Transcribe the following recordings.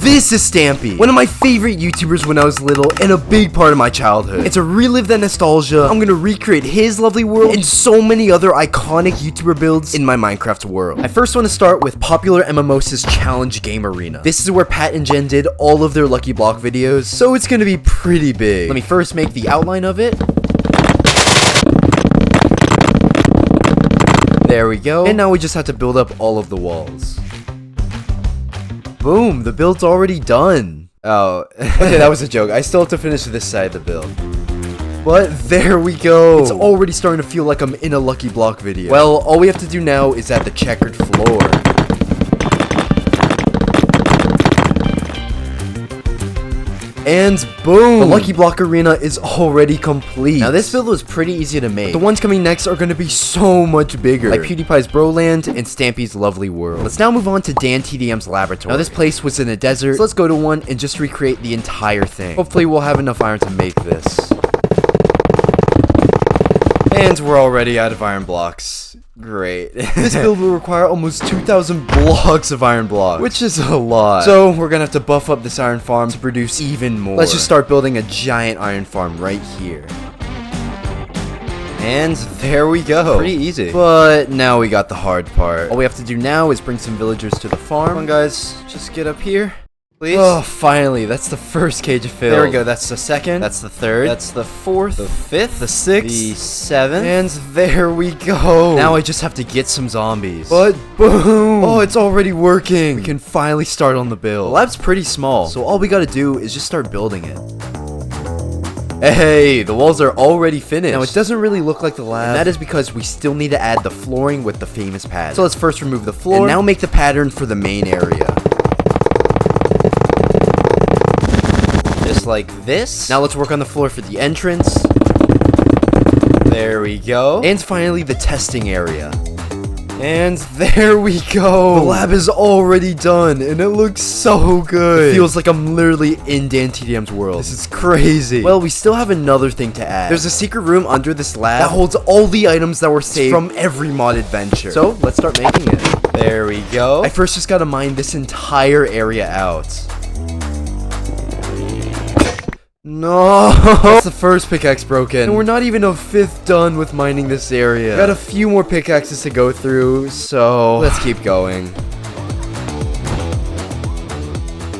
This is Stampy, one of my favorite YouTubers when I was little and a big part of my childhood. And to relive that nostalgia, I'm gonna recreate his lovely world and so many other iconic YouTuber builds in my Minecraft world. I first want to start with popular MMOs' challenge game arena. This is where Pat and Jen did all of their Lucky Block videos, so it's gonna be pretty big. Let me first make the outline of it. There we go. And now we just have to build up all of the walls. Boom, the build's already done. Oh, okay, that was a joke. I still have to finish this side of the build. But there we go. It's already starting to feel like I'm in a Lucky Block video. Well, all we have to do now is add the checkered floor. And boom! The Lucky Block arena is already complete. Now this build was pretty easy to make. The ones coming next are going to be so much bigger. Like PewDiePie's Broland and Stampy's lovely world. Let's now move on to DanTDM's laboratory. Now this place was in a desert, so let's go to one and just recreate the entire thing. Hopefully we'll have enough iron to make this. And we're already out of iron blocks. Great. This build will require almost 2,000 blocks of iron blocks, which is a lot. So we're gonna have to buff up this iron farm to produce even more. Let's just start building a giant iron farm right here. And there we go. Pretty easy. But now we got the hard part. All we have to do now is bring some villagers to the farm. Come on guys, just get up here. Please. Oh, finally. That's the first cage filled. There we go. That's the second. That's the third. That's the fourth. The fifth. The sixth. The seventh. And there we go. Now I just have to get some zombies. But boom. Oh, it's already working. We can finally start on the build. The lab's pretty small, so all we gotta do is just start building it. Hey, the walls are already finished. Now, it doesn't really look like the lab, and that is because we still need to add the flooring with the famous pattern. So let's first remove the floor, and now make the pattern for the main area. Just like this. Now let's work on the floor for the entrance. There we go. And finally, the testing area. And there we go. The lab is already done, and it looks so good. It feels like I'm literally in DanTDM's world. This is crazy. Well, we still have another thing to add. There's a secret room under this lab that holds all the items that were saved from every mod adventure. So let's start making it. There we go. I first just gotta mine this entire area out. No, that's the first pickaxe broken, and we're not even a fifth done with mining this area. We got a few more pickaxes to go through, so let's keep going.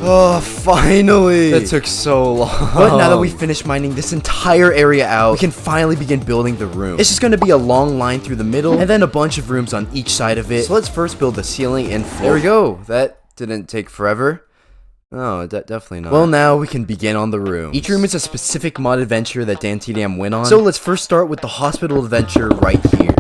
Oh, finally! That took so long. But now that we finished mining this entire area out, we can finally begin building the room. It's just going to be a long line through the middle, and then a bunch of rooms on each side of it. So let's first build the ceiling and floor. There we go. That didn't take forever. Oh, definitely not. Well, now we can begin on the room. Each room is a specific mod adventure that DanTDM went on. So let's first start with the hospital adventure right here.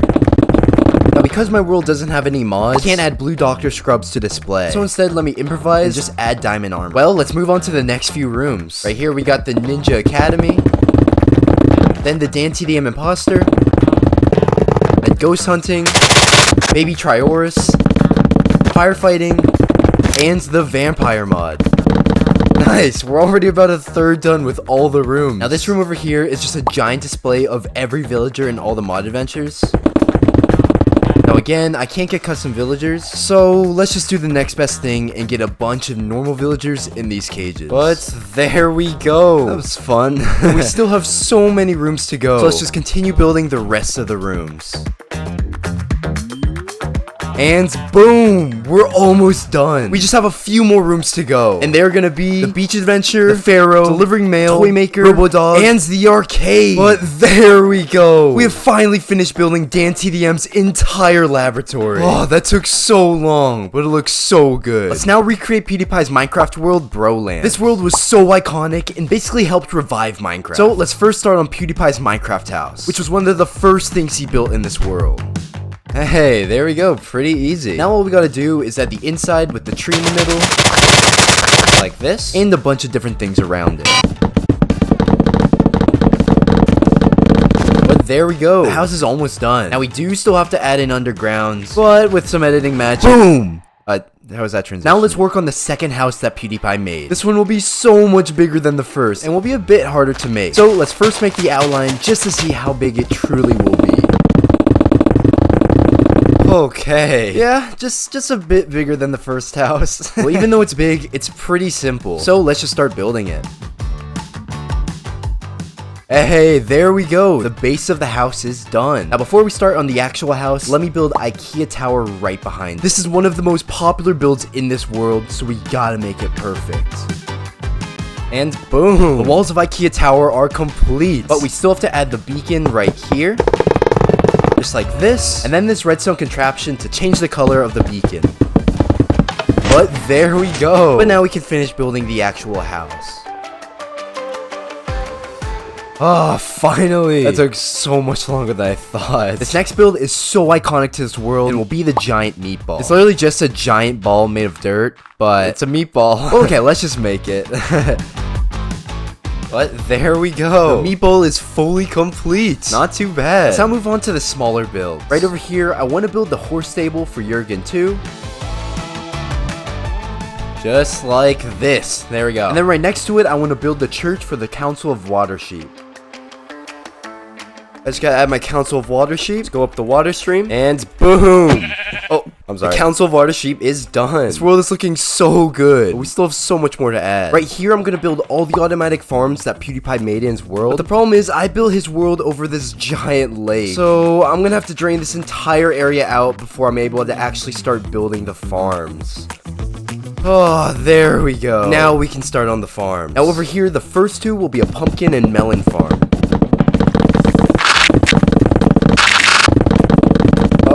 Now, because my world doesn't have any mods, I can't add blue doctor scrubs to display. So instead, let me improvise and just add diamond armor. Well, let's move on to the next few rooms. Right here, we got the Ninja Academy. Then the DanTDM Imposter. Then Ghost Hunting. Baby Trioris. Firefighting. And the Vampire mod. Nice, we're already about a third done with all the rooms. Now this room over here is just a giant display of every villager in all the mod adventures. Now again, I can't get custom villagers, so let's just do the next best thing and get a bunch of normal villagers in these cages. But there we go. That was fun. We still have so many rooms to go, so let's just continue building the rest of the rooms. And boom, we're almost done. We just have a few more rooms to go, and they're gonna be the beach adventure, the pharaoh, delivering mail, toy maker, robodog, and the arcade. But there we go. We have finally finished building DanTDM's entire laboratory. Oh, that took so long, but it looks so good. Let's now recreate PewDiePie's Minecraft world, Broland. This world was so iconic and basically helped revive Minecraft. So let's first start on PewDiePie's Minecraft house, which was one of the first things he built in this world. Hey, there we go, pretty easy. Now all we gotta do is add the inside with the tree in the middle, like this, and a bunch of different things around it. But there we go, the house is almost done. Now we do still have to add in underground, but with some editing magic, boom! How was that transition? Now let's work on the second house that PewDiePie made. This one will be so much bigger than the first, and will be a bit harder to make. So let's first make the outline just to see how big it truly will be. Okay. Yeah, just a bit bigger than the first house. Well, even though it's big, it's pretty simple. So let's just start building it. Hey, there we go. The base of the house is done. Now, before we start on the actual house, let me build IKEA Tower right behind. This is one of the most popular builds in this world, so we gotta make it perfect. And boom. The walls of IKEA Tower are complete. But we still have to add the beacon right here. Just like this. And then this redstone contraption to change the color of the beacon. But there we go. But now we can finish building the actual house. Oh, finally! That took so much longer than I thought. This next build is so iconic to this world and will be the giant meatball. It's literally just a giant ball made of dirt, but it's a meatball. Okay, let's just make it. But there we go. The meatball is fully complete. Not too bad. Let's now move on to the smaller build. Right over here, I want to build the horse stable for Jurgen too. Just like this. There we go. And then right next to it, I want to build the church for the Council of Water Sheep. I just gotta add my Council of Water Sheep. Let's go up the water stream. And boom! Oh, I'm sorry. The Council of Water Sheep is done. This world is looking so good. But we still have so much more to add. Right here, I'm gonna build all the automatic farms that PewDiePie made in his world. But the problem is, I built his world over this giant lake. So I'm gonna have to drain this entire area out before I'm able to actually start building the farms. Oh, there we go. Now we can start on the farm. Now over here, the first two will be a pumpkin and melon farm.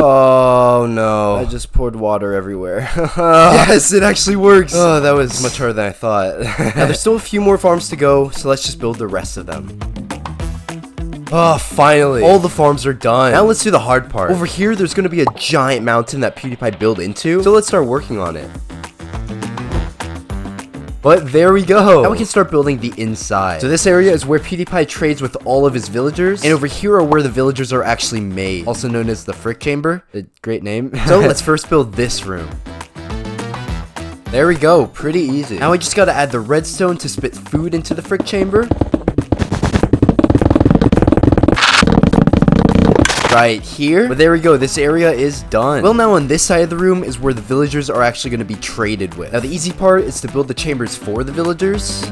Oh no, I just poured water everywhere. Yes, it actually works. Oh, that was much harder than I thought. Now there's still a few more farms to go, so let's just build the rest of them. Oh, finally. All the farms are done. Now let's do the hard part. Over here, there's going to be a giant mountain that PewDiePie built into, so let's start working on it. But there we go. Now we can start building the inside. So this area is where PewDiePie trades with all of his villagers. And over here are where the villagers are actually made. Also known as the Frick Chamber. A great name. So let's first build this room. There we go. Pretty easy. Now we just gotta add the redstone to spit food into the Frick Chamber. Right here. But there we go. This area is done. Well, now on this side of the room is where the villagers are actually going to be traded with. Now, the easy part is to build the chambers for the villagers.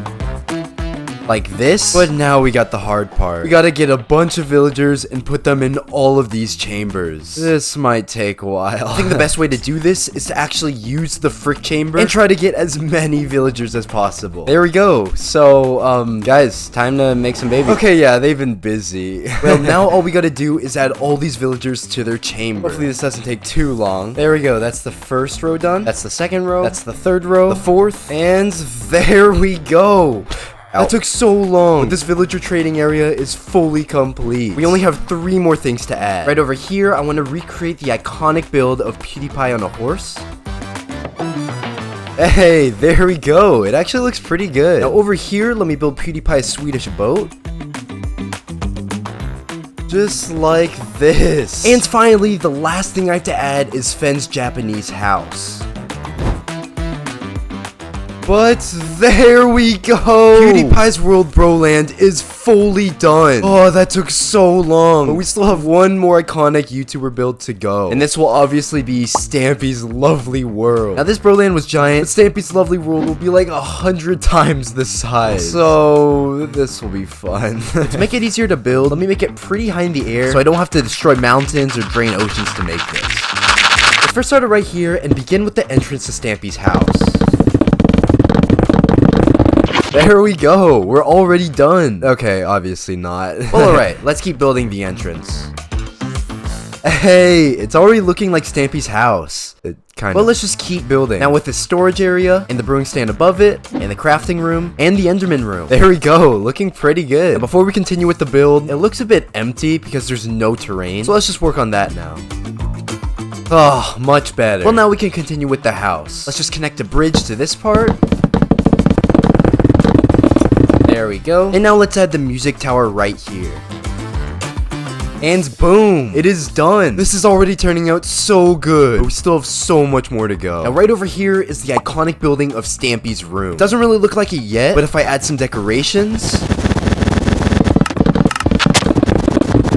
Like this. But now we got the hard part. We gotta get a bunch of villagers and put them in all of these chambers. This might take a while. I think the best way to do this is to actually use the Frick Chamber and try to get as many villagers as possible. There we go. So, guys, time to make some babies. Okay, yeah, they've been busy. Well, now all we gotta do is add all these villagers to their chamber. Hopefully this doesn't take too long. There we go. That's the first row done. That's the second row. That's the third row. The fourth. And there we go. That took so long, but this villager trading area is fully complete. We only have 3 more things to add. Right over here, I want to recreate the iconic build of PewDiePie on a horse. Hey, there we go. It actually looks pretty good. Now over here, let me build PewDiePie's Swedish boat. Just like this. And finally, the last thing I have to add is Fen's Japanese house. But there we go. PewDiePie's World Broland is fully done. Oh, that took so long. But we still have one more iconic YouTuber build to go. And this will obviously be Stampy's Lovely World. Now, this Broland was giant, but Stampy's Lovely World will be like 100 times the size. So, this will be fun. To make it easier to build, let me make it pretty high in the air so I don't have to destroy mountains or drain oceans to make this. Let's first start it right here and begin with the entrance to Stampy's house. There we go. We're already done. Okay, obviously not. Well, alright. Let's keep building the entrance. Hey, it's already looking like Stampy's house. Kind of. Well, let's just keep building. Now with the storage area, and the brewing stand above it, and the crafting room, and the Enderman room. There we go. Looking pretty good. Now, before we continue with the build, it looks a bit empty because there's no terrain. So let's just work on that now. Oh, much better. Well, now we can continue with the house. Let's just connect a bridge to this part. There we go. And now let's add the music tower right here. And boom, it is done. This is already turning out so good, but we still have so much more to go. Now right over here is the iconic building of Stampy's room. Doesn't really look like it yet, but if I add some decorations,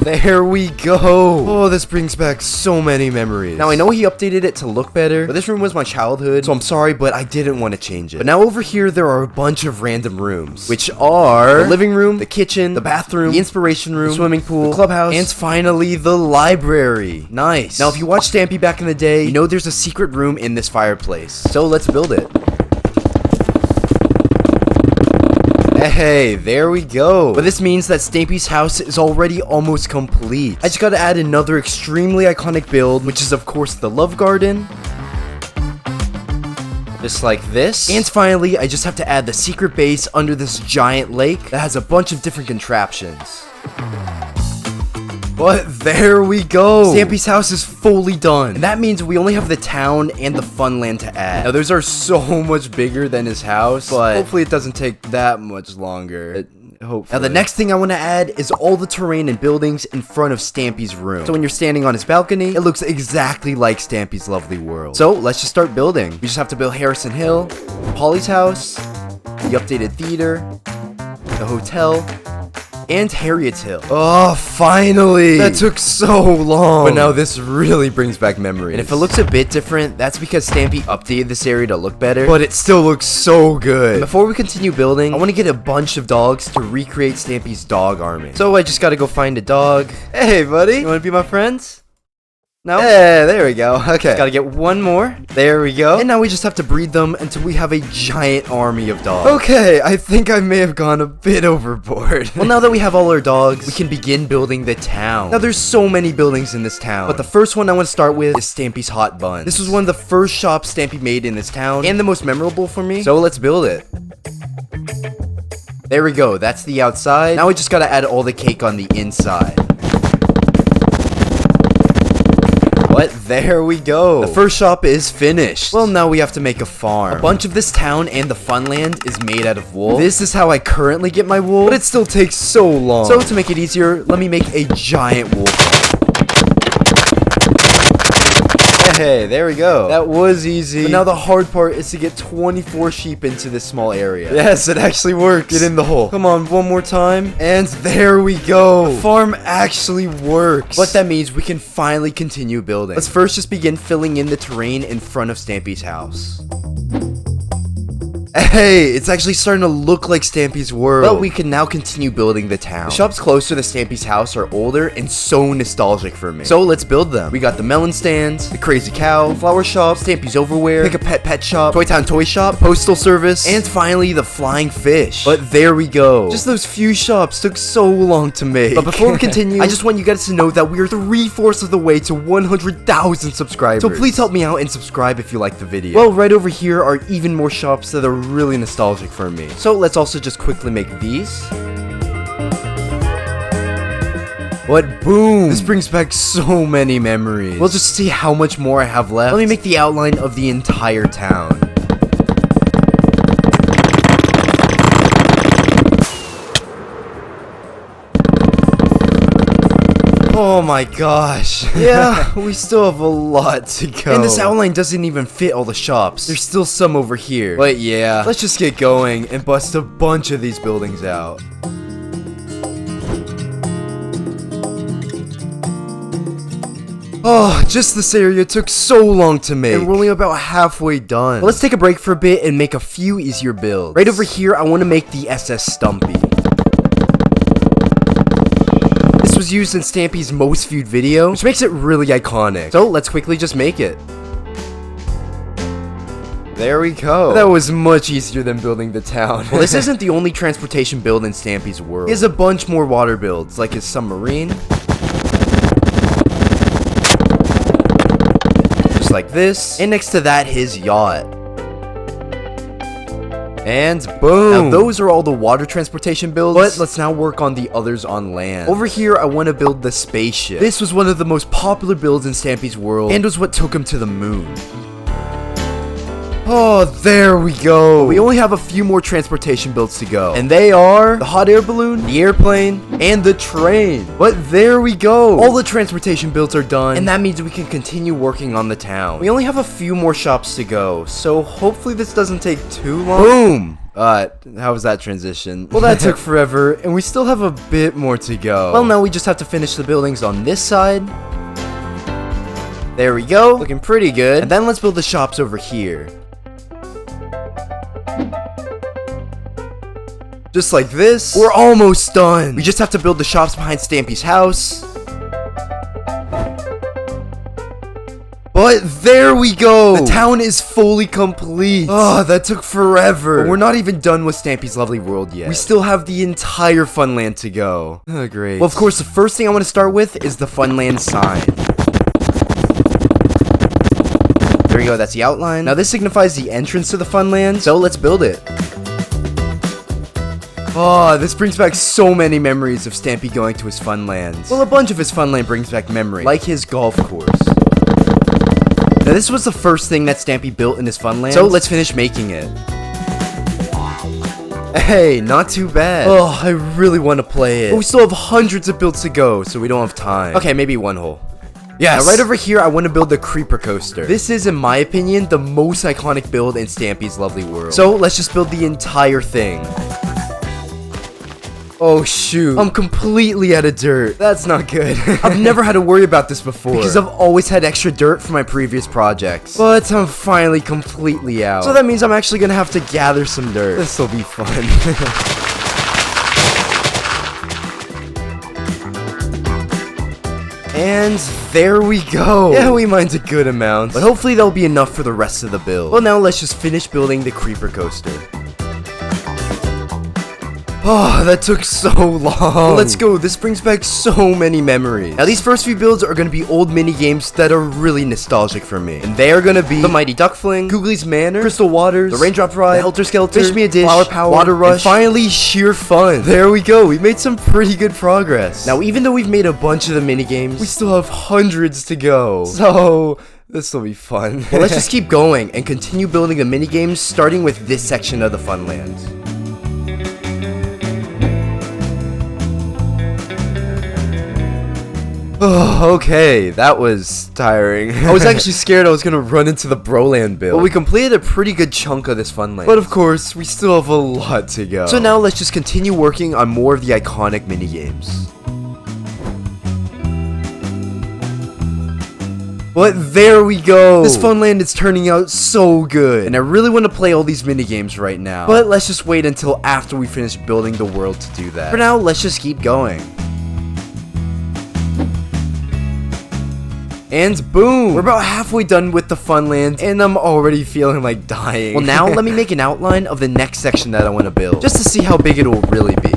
There we go. Oh, this brings back so many memories. Now, I know he updated it to look better, but this room was my childhood, so I'm sorry, but I didn't want to change it. But now over here, there are a bunch of random rooms, which are the living room, the kitchen, the bathroom, the inspiration room, the swimming pool, the clubhouse, and finally, the library. Nice. Now, if you watched Stampy back in the day, you know there's a secret room in this fireplace. So let's build it. Hey, there we go. But this means that Stampy's house is already almost complete. I just gotta add another extremely iconic build, which is of course the love garden. Just like this. And finally, I just have to add the secret base under this giant lake that has a bunch of different contraptions. But there we go. Stampy's house is fully done. And that means we only have the town and the funland to add. Now, those are so much bigger than his house, but hopefully it doesn't take that much longer. Hopefully. Now, the next thing I want to add is all the terrain and buildings in front of Stampy's room. So when you're standing on his balcony, it looks exactly like Stampy's lovely world. So let's just start building. We just have to build Harrison Hill, Polly's house, the updated theater, the hotel, and Harriet's Hill. Oh, finally! That took so long. But now this really brings back memories. And if it looks a bit different, that's because Stampy updated this area to look better. But it still looks so good. And before we continue building, I want to get a bunch of dogs to recreate Stampy's dog army. So I just gotta go find a dog. Hey, buddy. You wanna be my friend? No? Yeah, there we go. Okay. Just gotta get one more. There we go. And now we just have to breed them until we have a giant army of dogs. Okay, I think I may have gone a bit overboard. Well, now that we have all our dogs, we can begin building the town. Now, there's so many buildings in this town, but the first one I want to start with is Stampy's Hot Bun. This was one of the first shops Stampy made in this town, and the most memorable for me, so let's build it. There we go. That's the outside. Now we just gotta add all the cake on the inside. But there we go. The first shop is finished. Well, now we have to make a farm. A bunch of this town and the funland is made out of wool. This is how I currently get my wool, but it still takes so long. So to make it easier, let me make a giant wool farm. Hey, there we go. That was easy. But now the hard part is to get 24 sheep into this small area. Yes, it actually works. Get in the hole. Come on, one more time. And there we go. The farm actually works. But that means we can finally continue building. Let's first just begin filling in the terrain in front of Stampy's house. Hey, it's actually starting to look like Stampy's world. But we can now continue building the town. The shops closer to Stampy's house are older and so nostalgic for me. So let's build them. We got the melon stands, the crazy cow, flower shop, Stampy's overwear, pick a pet shop, Toy Town toy shop, postal service, and finally the flying fish. But there we go. Just those few shops took so long to make. But before we continue, I just want you guys to know that we are 3/4 of the way to 100,000 subscribers. So please help me out and subscribe if you like the video. Well, right over here are even more shops that are really nostalgic for me. So let's also just quickly make these. But boom! This brings back so many memories. We'll just see how much more I have left. Let me make the outline of the entire town. Oh my gosh. Yeah, we still have a lot to go. And this outline doesn't even fit all the shops. There's still some over here. But yeah, let's just get going and bust a bunch of these buildings out. Oh, just this area took so long to make. And we're only about halfway done. But let's take a break for a bit and make a few easier builds. Right over here, I want to make the SS Stumpy. Was used in Stampy's most viewed video, which makes it really iconic. So let's quickly just make it. There we go. That was much easier than building the town. Well, this isn't the only transportation build in Stampy's world. He has a bunch more water builds, like his submarine. Just like this. And next to that, his yacht. And boom! Now those are all the water transportation builds, but let's now work on the others on land. Over here, I want to build the spaceship. This was one of the most popular builds in Stampy's world, and was what took him to the moon. Oh, there we go. We only have a few more transportation builds to go. And they are the hot air balloon, the airplane, and the train. But there we go. All the transportation builds are done. And that means we can continue working on the town. We only have a few more shops to go. So hopefully this doesn't take too long. Boom. How was that transition? Well, that took forever, and we still have a bit more to go. Well, now we just have to finish the buildings on this side. There we go, looking pretty good. And then let's build the shops over here. Just like this. We're almost done. We just have to build the shops behind Stampy's house. But there we go! The town is fully complete! Oh, that took forever! But we're not even done with Stampy's lovely world yet. We still have the entire Funland to go. Oh, great. Well, of course, the first thing I want to start with is the Funland sign. There we go, that's the outline. Now, this signifies the entrance to the Funland, so let's build it. Oh, this brings back so many memories of Stampy going to his Funlands. Well, a bunch of his Funland brings back memories, like his golf course. Now, this was the first thing that Stampy built in his Funland, so let's finish making it. Hey, not too bad. Oh, I really want to play it. But we still have hundreds of builds to go, so we don't have time. Okay, maybe one hole. Yes. Now, right over here, I want to build the creeper coaster. This is, in my opinion, the most iconic build in Stampy's lovely world. So, let's just build the entire thing. Oh shoot, I'm completely out of dirt. That's not good. I've never had to worry about this before because I've always had extra dirt for my previous projects. But I'm finally completely out. So that means I'm actually gonna have to gather some dirt. This'll be fun. And there we go. Yeah, we mined a good amount. But hopefully that'll be enough for the rest of the build. Well, now let's just finish building the creeper coaster. Oh, that took so long. Well, let's go. This brings back so many memories. Now, these first few builds are going to be old mini games that are really nostalgic for me. And they are going to be the Mighty Duck Fling, Googly's Manor, Crystal Waters, the Raindrop Ride, the Helter Skelter, Fish Me a Dish, Flower Power, Water Rush, and finally, Sheer Fun. There we go. We made some pretty good progress. Now, even though we've made a bunch of the mini games, we still have hundreds to go. So this will be fun. Well, let's just keep going and continue building the mini games, starting with this section of the Funland. Oh, okay, that was tiring. I was actually scared I was gonna run into the broland build. But we completed a pretty good chunk of this Funland. But of course, we still have a lot to go. So now let's just continue working on more of the iconic minigames. But there we go. This Funland is turning out so good. And I really want to play all these minigames right now. But let's just wait until after we finish building the world to do that. For now, let's just keep going. And boom! We're about halfway done with the Funland, and I'm already feeling like dying. Well, now let me make an outline of the next section that I want to build, just to see how big it will really be.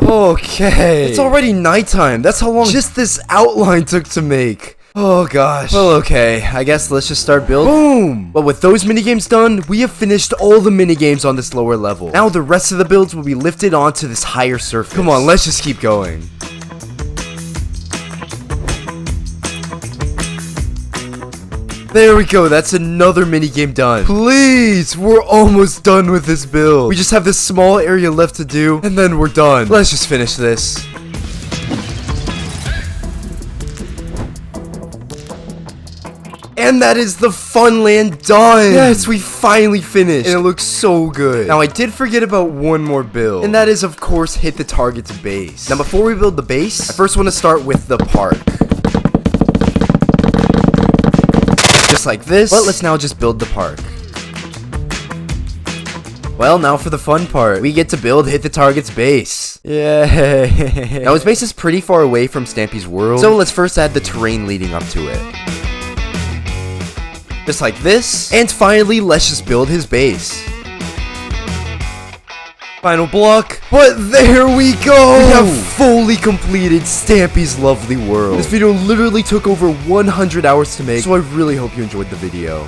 Okay. It's already nighttime. That's how long just this outline took to make. Oh gosh. Well, okay. I guess let's just start building. Boom! But with those minigames done, we have finished all the minigames on this lower level. Now the rest of the builds will be lifted onto this higher surface. Come on, let's just keep going. There we go, that's another minigame done. Please, we're almost done with this build. We just have this small area left to do, and then we're done. Let's just finish this. And that is the Funland done. Yes, we finally finished, and it looks so good. Now, I did forget about one more build, and that is, of course, hit the target's base. Now, before we build the base, I first want to start with the park. Just like this. But let's now just build the park. Well, now for the fun part. We get to build hit the target's base. Yay. Now his base is pretty far away from Stampy's world, so let's first add the terrain leading up to it. Just like this. And finally, let's just build his base. Final block. But there we go! We have fully completed Stampy's lovely world. This video literally took over 100 hours to make, so I really hope you enjoyed the video.